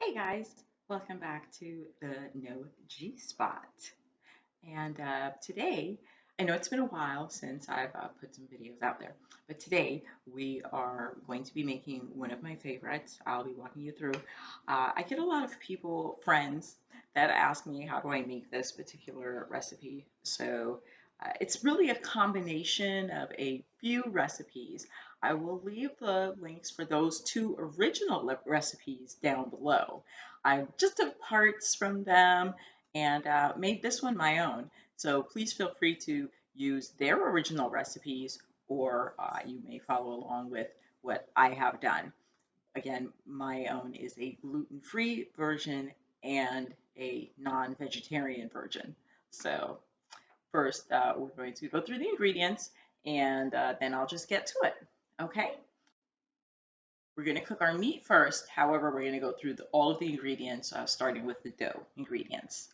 Hey guys, welcome back to the No G Spot. And today, I know it's been a while since I've put some videos out there, but today we are going to be making one of my favorites. I'll be walking you through. I get a lot of people, friends, that ask me how do I make this particular recipe. So it's really a combination of a few recipes. I will leave the links for those two original recipes down below. I just took parts from them and made this one my own. So please feel free to use their original recipes or you may follow along with what I have done. Again, my own is a gluten-free version and a non-vegetarian version. So first, we're going to go through the ingredients and then I'll just get to it. Okay? We're going to cook our meat first. However, we're going to go through all of the ingredients, starting with the dough ingredients.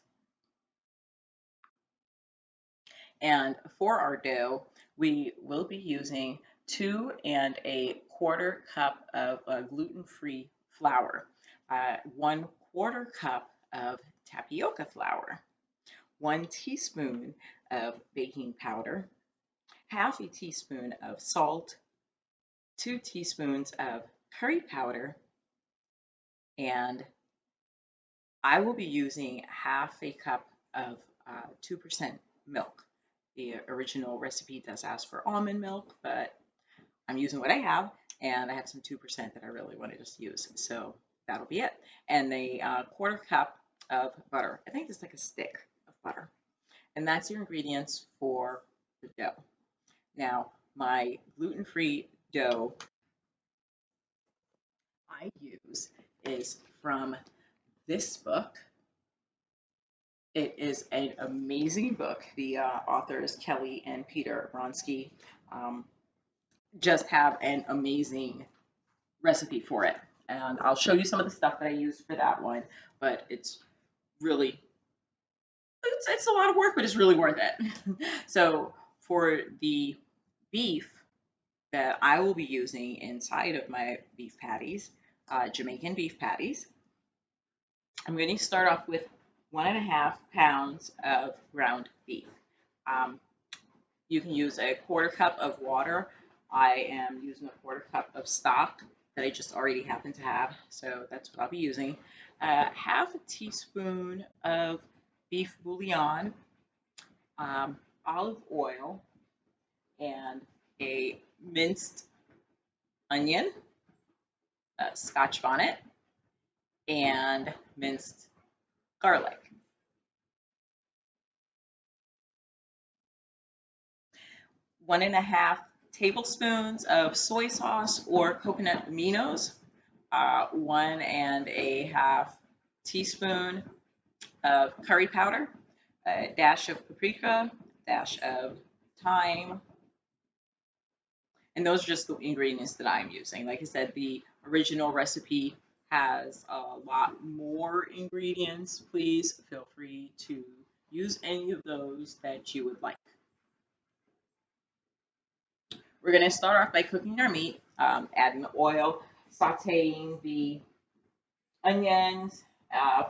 And for our dough, we will be using 2 1/4 cup of gluten-free flour, 1/4 cup of tapioca flour, 1 teaspoon of baking powder, half a teaspoon of salt, 2 teaspoons of curry powder, and I will be using half a cup of 2% milk. The original recipe does ask for almond milk, but I'm using what I have, and I have some 2% that I really want to just use. So that'll be it. And a 1/4 cup of butter. I think it's like a stick of butter. And that's your ingredients for the dough. Now, my gluten-free dough I use is from this book. It is an amazing book. The authors, Kelly and Peter Bronsky, um, just have an amazing recipe for it. And I'll show you some of the stuff that I use for that one, but it's really, it's a lot of work, but it's really worth it. So for the beef that I will be using inside of my beef patties, Jamaican beef patties, I'm going to start off with 1.5 pounds of ground beef. Um, you can use a 1/4 cup of water. I am using a 1/4 cup of stock that I just already happen to have, so that's what I'll be using. Half a teaspoon of beef bouillon, olive oil, and a minced onion, a scotch bonnet, and minced garlic. 1.5 tablespoons of soy sauce or coconut aminos, 1.5 teaspoon of curry powder, a dash of paprika, dash of thyme, and those are just the ingredients that I'm using. Like I said, the original recipe has a lot more ingredients. Please feel free to use any of those that you would like. We're going to start off by cooking our meat, adding the oil, sauteing the onions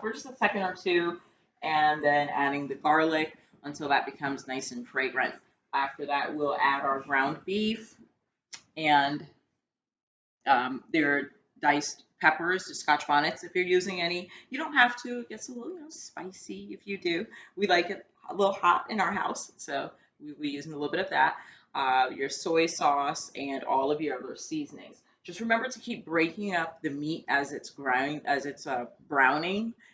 for just a second or two, and then adding the garlic until that becomes nice and fragrant. After that, we'll add our ground beef and their diced peppers, the scotch bonnets if you're using any. You don't have to. It gets a little spicy if you do. We like it a little hot in our house, so we using a little bit of that. Your soy sauce and all of your other seasonings. Just remember to keep breaking up the meat as it's browning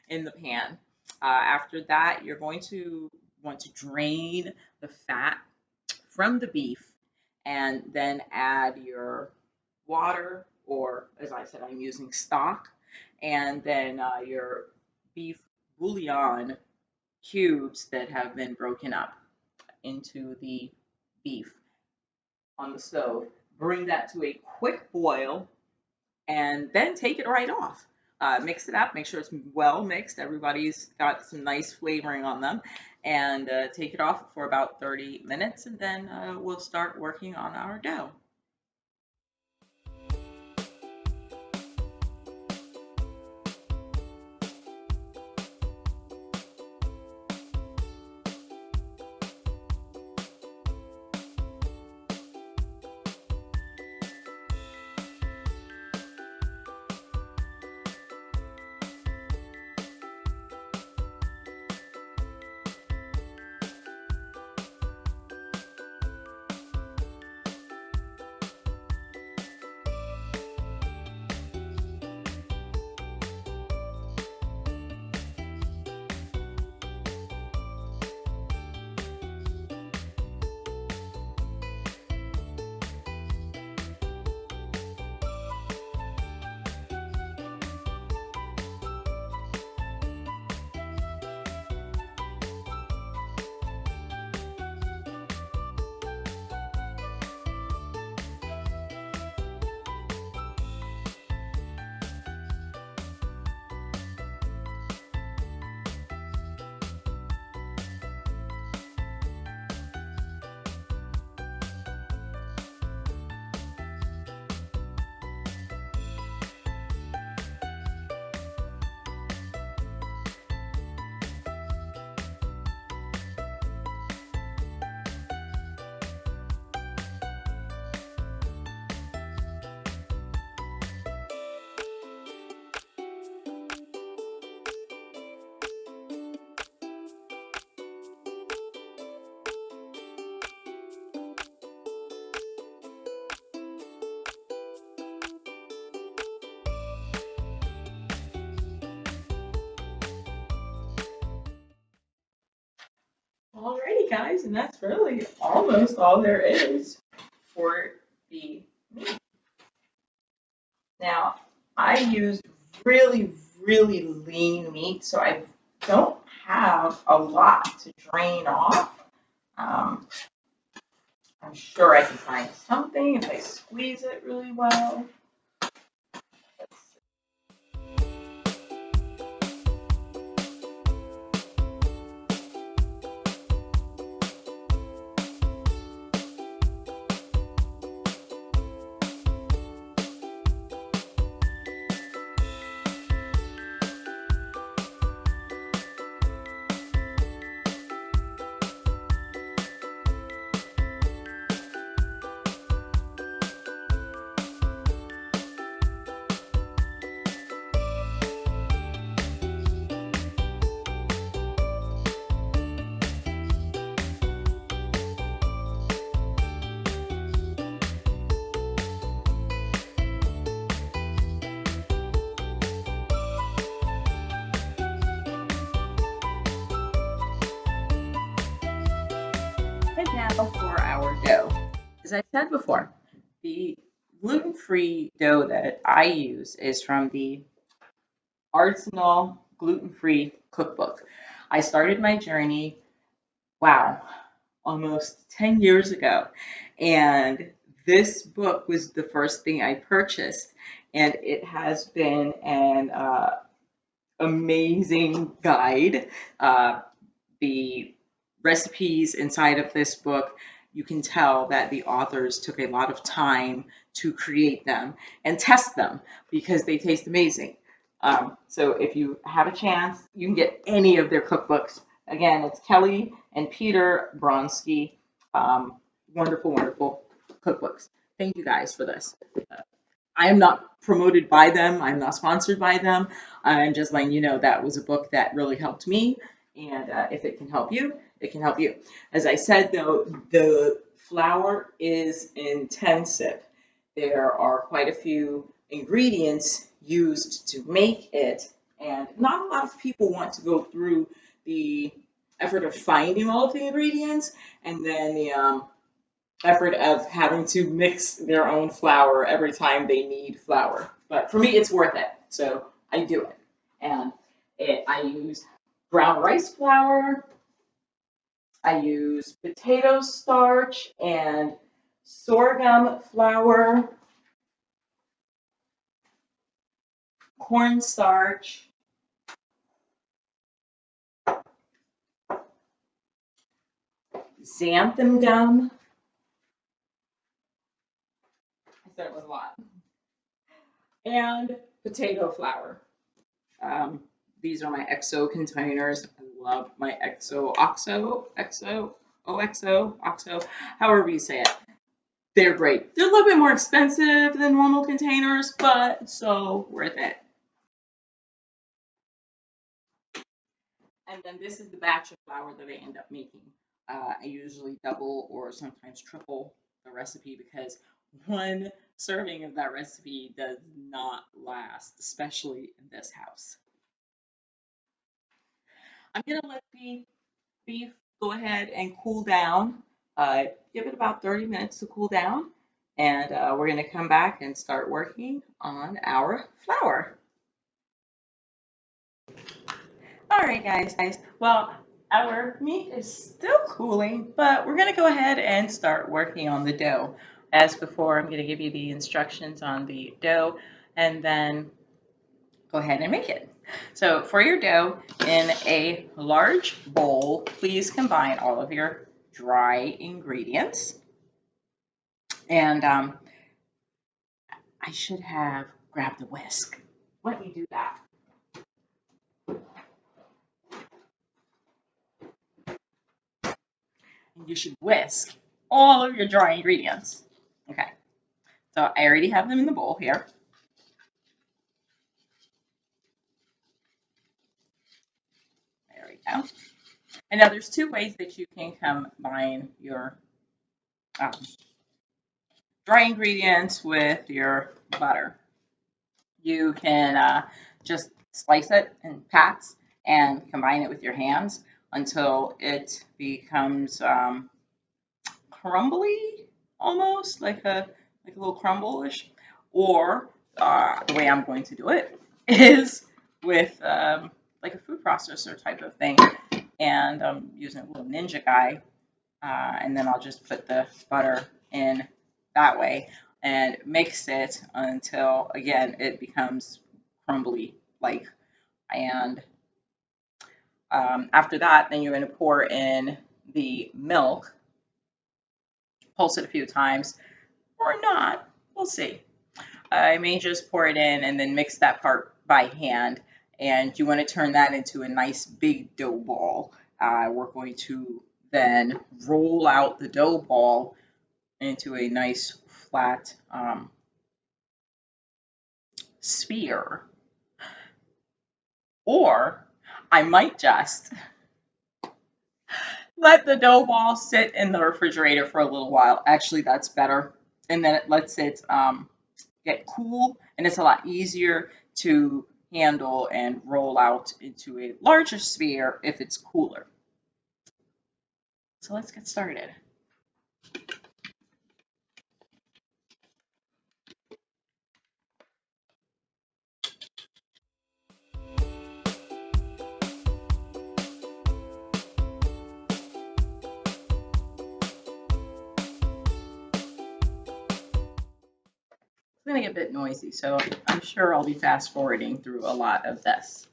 in the pan. After that, you're going to want to drain the fat from the beef and then add your water, or as I said, I'm using stock, and then your beef bouillon cubes that have been broken up into the beef on the stove. Bring that to a quick boil and then take it right off. Mix it up, make sure it's well mixed. Everybody's got some nice flavoring on them, and take it off for about 30 minutes, and then we'll start working on our dough. Alrighty, guys, and that's really almost all there is for the meat. Now, I used really, really lean meat, so I don't have a lot to drain off. Um, I'm sure I can find something if I squeeze it really well. Let's see. And now for our dough. As I said before, the gluten-free dough that I use is from the Arsenal Gluten-Free Cookbook. I started my journey, wow, almost 10 years ago. And this book was the first thing I purchased. And it has been an amazing guide. The recipes inside of this book, you can tell that the authors took a lot of time to create them and test them because they taste amazing. So if you have a chance, you can get any of their cookbooks. Again, it's Kelly and Peter Bronsky. Wonderful, wonderful cookbooks. Thank you guys for this. I am not promoted by them. I'm not sponsored by them. I'm just letting you know that was a book that really helped me. And if it can help you, it can help you. As I said, though, the flour is intensive. There are quite a few ingredients used to make it. And not a lot of people want to go through the effort of finding all of the ingredients and then the effort of having to mix their own flour every time they need flour. But for me, it's worth it. So I do it. And I use brown rice flour. I use potato starch and sorghum flour, cornstarch, xanthan gum. I said it was a lot. And potato flour. Um, these are my XO containers. I love my OXO, however you say it. They're great. They're a little bit more expensive than normal containers, but so worth it. And then this is the batch of flour that I end up making. I usually double or sometimes triple the recipe because one serving of that recipe does not last, especially in this house. I'm gonna let the beef go ahead and cool down. Give it about 30 minutes to cool down, and we're gonna come back and start working on our flour. All right, guys. Well, our meat is still cooling, but we're gonna go ahead and start working on the dough. As before, I'm gonna give you the instructions on the dough, and then go ahead and make it. So for your dough, in a large bowl, please combine all of your dry ingredients. And I should have grabbed the whisk. Let me do that. And you should whisk all of your dry ingredients. Okay, so I already have them in the bowl here. There we go. And now there's two ways that you can combine your um, dry ingredients with your butter. You can just slice it in pats and combine it with your hands until it becomes crumbly, almost like a little crumble-ish. Or the way I'm going to do it is with like a food processor type of thing, and I'm using a little Ninja guy, and then I'll just put the butter in that way and mix it until again it becomes crumbly like. And after that, then you're going to pour in the milk, pulse it a few times, or not. We'll see. I may just pour it in and then mix that part by hand. And you want to turn that into a nice big dough ball. We're going to then roll out the dough ball into a nice flat sphere. Or I might just let the dough ball sit in the refrigerator for a little while. Actually, that's better. And then it lets it get cool, and it's a lot easier to handle and roll out into a larger sphere if it's cooler. So let's get started. It's going to get a bit noisy, so I'm sure I'll be fast forwarding through a lot of this.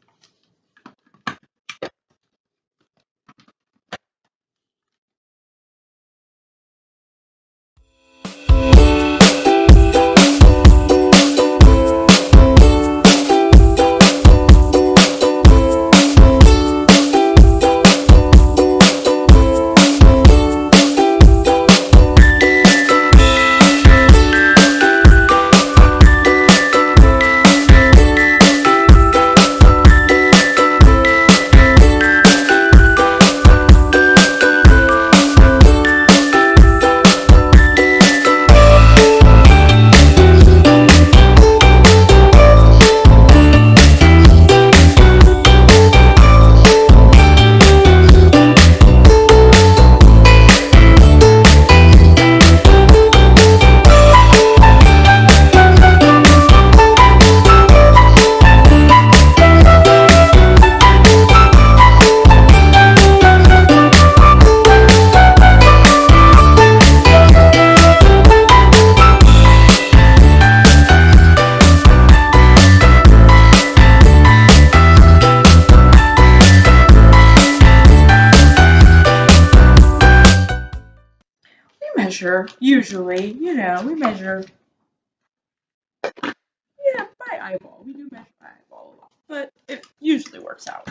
Usually, we measure, yeah, by eyeball. We do measure by eyeball a lot, but it usually works out.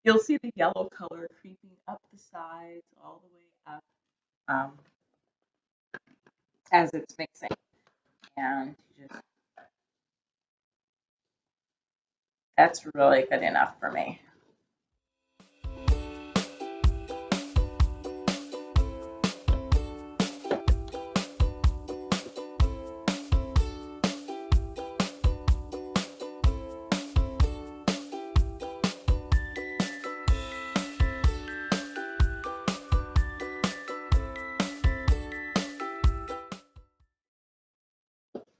You'll see the yellow color creeping up the sides all the way up as it's mixing. And that's really good enough for me.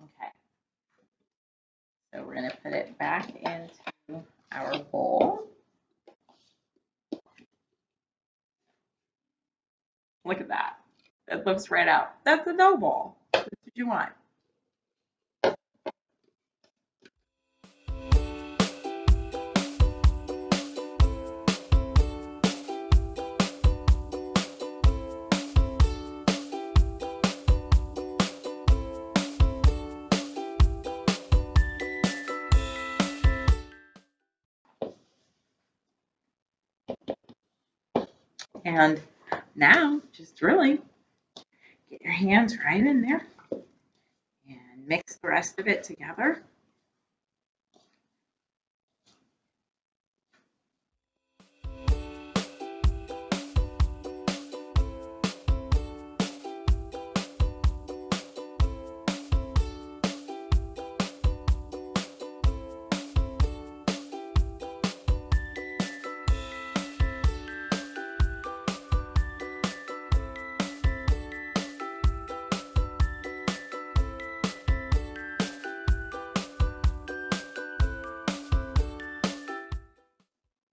Okay. So we're going to put it back into our bowl. Look at that. It looks right out. That's a dough ball. That's what you want. And now, just really Get your hands right in there and mix the rest of it together.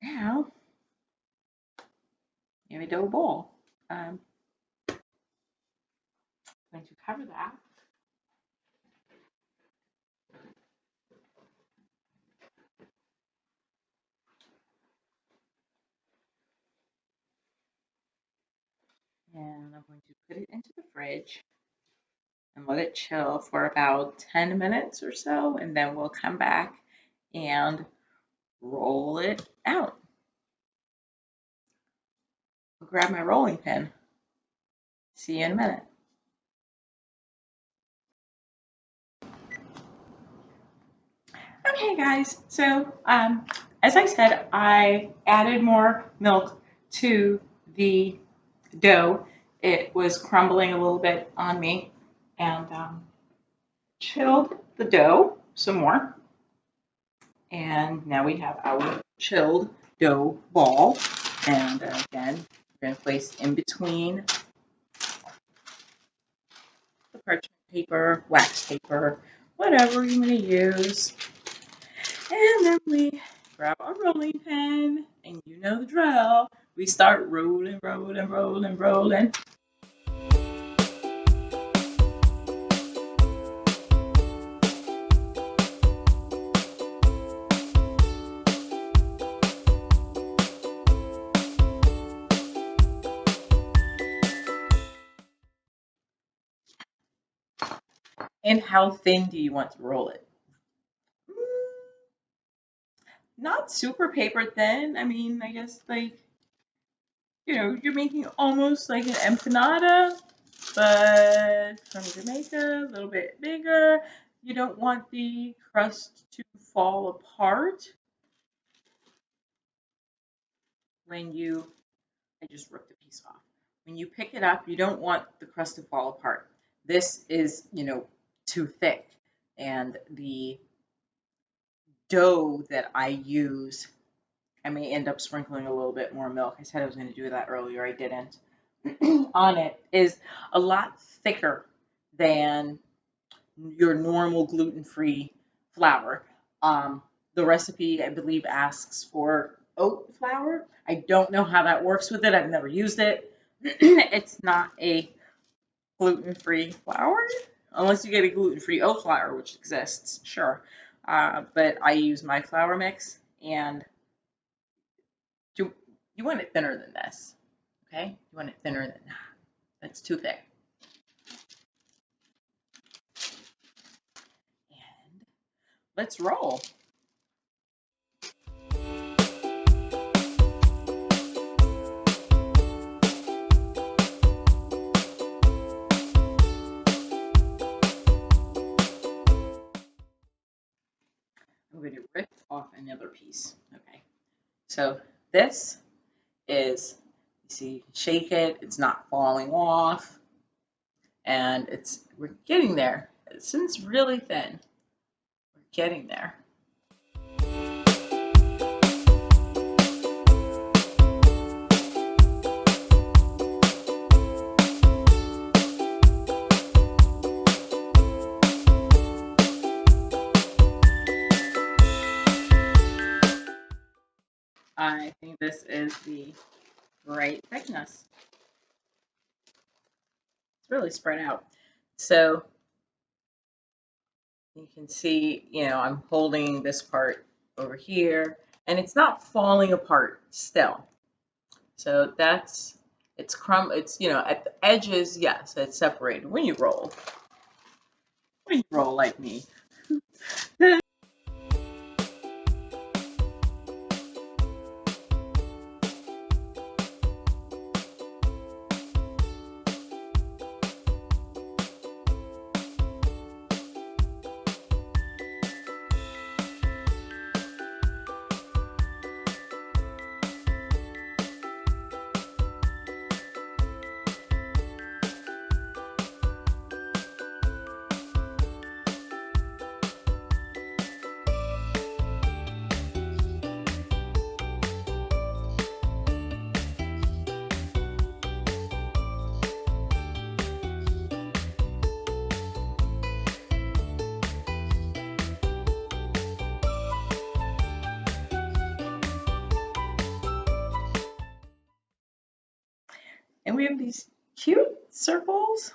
Now, you have a dough ball. I'm going to cover that. And I'm going to put it into the fridge and let it chill for about 10 minutes or so, and then we'll come back and roll it out. I'll grab my rolling pin. See you in a minute. Okay, guys, so as I said, I added more milk to the dough. It was crumbling a little bit on me, and chilled the dough some more. And now we have our chilled dough ball. And again, we're going to place in between the parchment paper, wax paper, whatever you want to use. And then we grab our rolling pin, and you know the drill. We start rolling, rolling, rolling, rolling. And how thin do you want to roll it? Not super paper thin. I mean, I guess like, you're making almost like an empanada, but from Jamaica, a little bit bigger. You don't want the crust to fall apart when I just ripped a piece off. When you pick it up, you don't want the crust to fall apart. This is, too thick. And the dough that I use, I may end up sprinkling a little bit more milk. I said I was going to do that earlier. I didn't. On it is a lot thicker than your normal gluten-free flour. The recipe, I believe, asks for oat flour. I don't know how that works with it. I've never used it. It's not a gluten-free flour, unless you get a gluten-free oat flour, which exists, sure. But I use my flour mix, and you want it thinner than this, okay? You want it thinner than that. That's too thick. And let's roll. I'm going to rip off another piece. Okay, so this is, you see, you can shake it, it's not falling off, and we're getting there. It's really thin. We're getting there. I think this is the right thickness. It's really spread out. So you can see, I'm holding this part over here, and it's not falling apart still. So it's at the edges, yes, it's separated. When you roll like me. And we have these cute circles.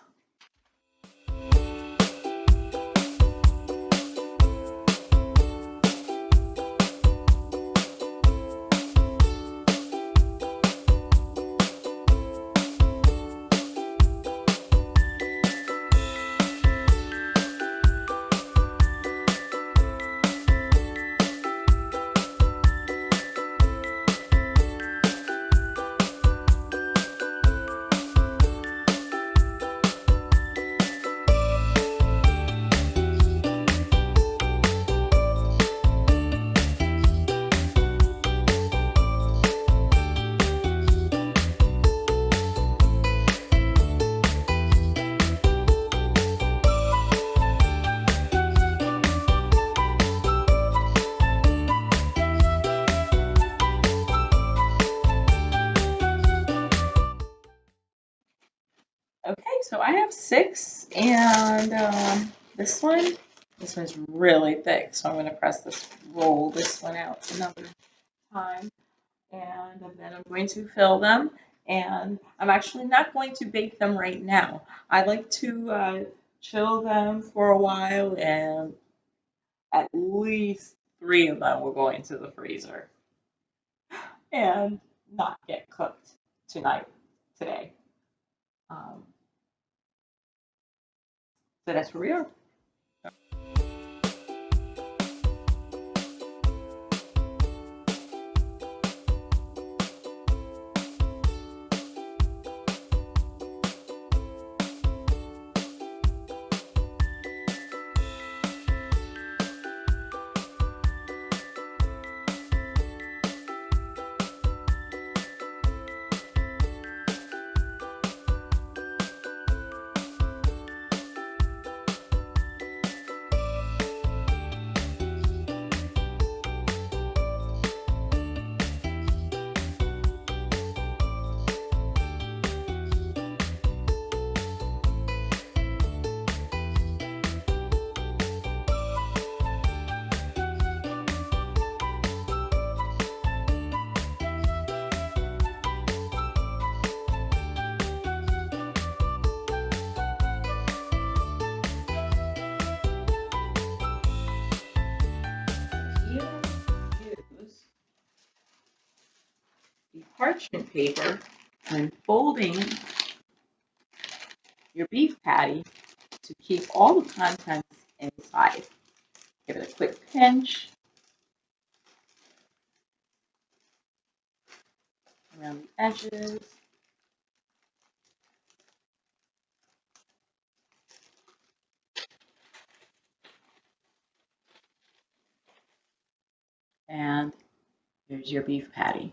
Okay, so I have 6, and this one's really thick, so I'm going to roll this one out another time, and then I'm going to fill them, and I'm actually not going to bake them right now. I like to chill them for a while, and at least 3 of them will go into the freezer and not get cooked today. So that's where we are. The parchment paper and folding your beef patty to keep all the contents inside. Give it a quick pinch around the edges. And there's your beef patty.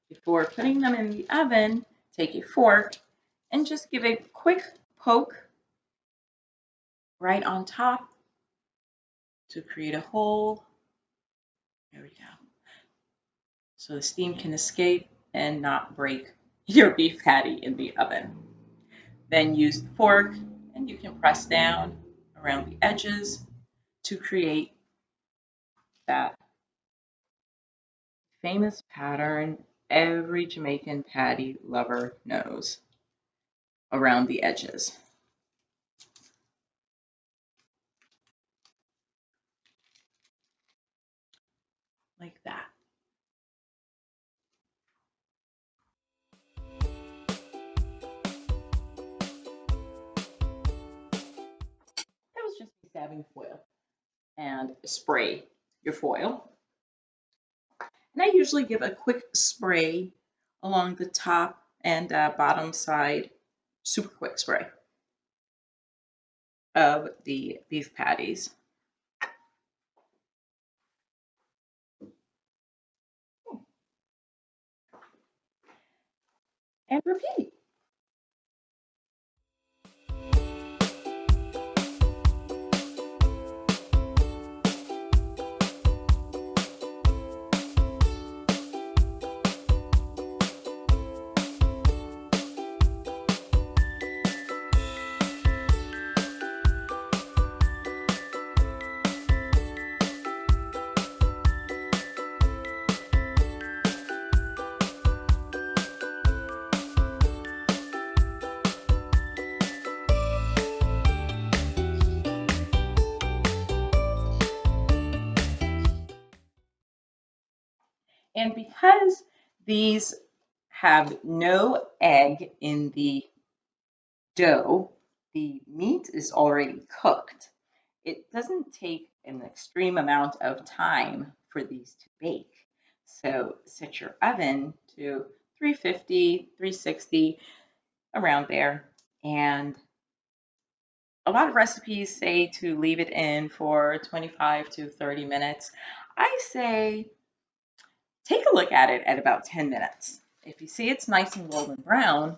Before putting them in the oven, take a fork and just give a quick poke right on top to create a hole. There we go. So the steam can escape and not break your beef patty in the oven. Then use the fork and you can press down around the edges to create that famous pattern every Jamaican patty lover knows around the edges. Like that. That was just me dabbing foil and spray your foil. And I usually give a quick spray along the top and bottom side, super quick spray of the beef patties. And repeat. And because these have no egg in the dough, the meat is already cooked. It doesn't take an extreme amount of time for these to bake. So set your oven to 350, 360, around there. And a lot of recipes say to leave it in for 25 to 30 minutes. I say take a look at it at about 10 minutes. If you see it's nice and golden brown,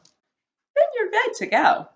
then you're good to go.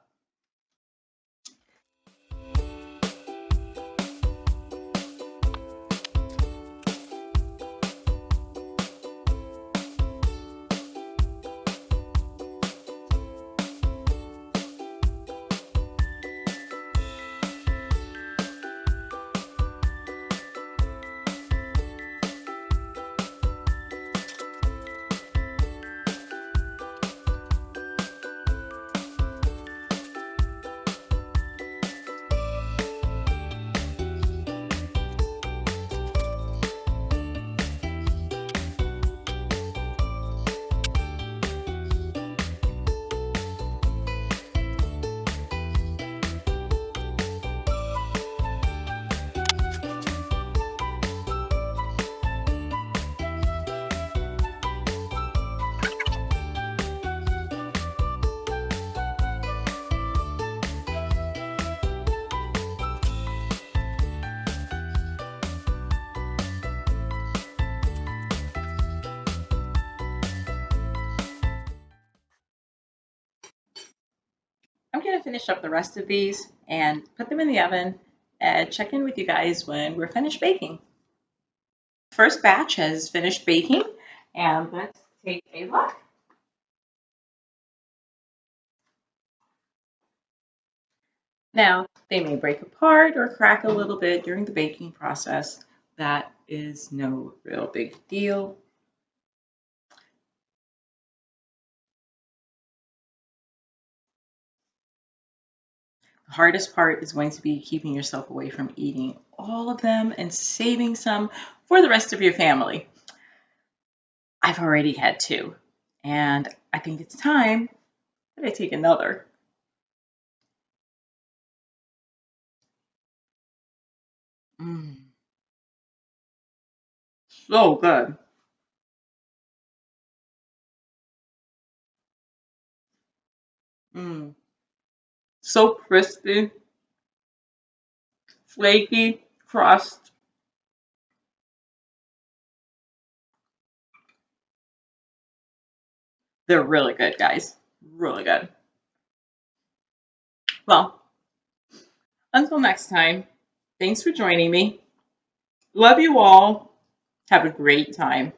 I'm going to finish up the rest of these and put them in the oven and check in with you guys when we're finished baking. First batch has finished baking, and let's take a look. Now, they may break apart or crack a little bit during the baking process. That is no real big deal. The hardest part is going to be keeping yourself away from eating all of them and saving some for the rest of your family. I've already had two, and I think it's time that I take another. Mm, so good. Mm, so crispy, flaky crust. They're really good, guys. Really good. Well, until next time, thanks for joining me. Love you all. Have a great time.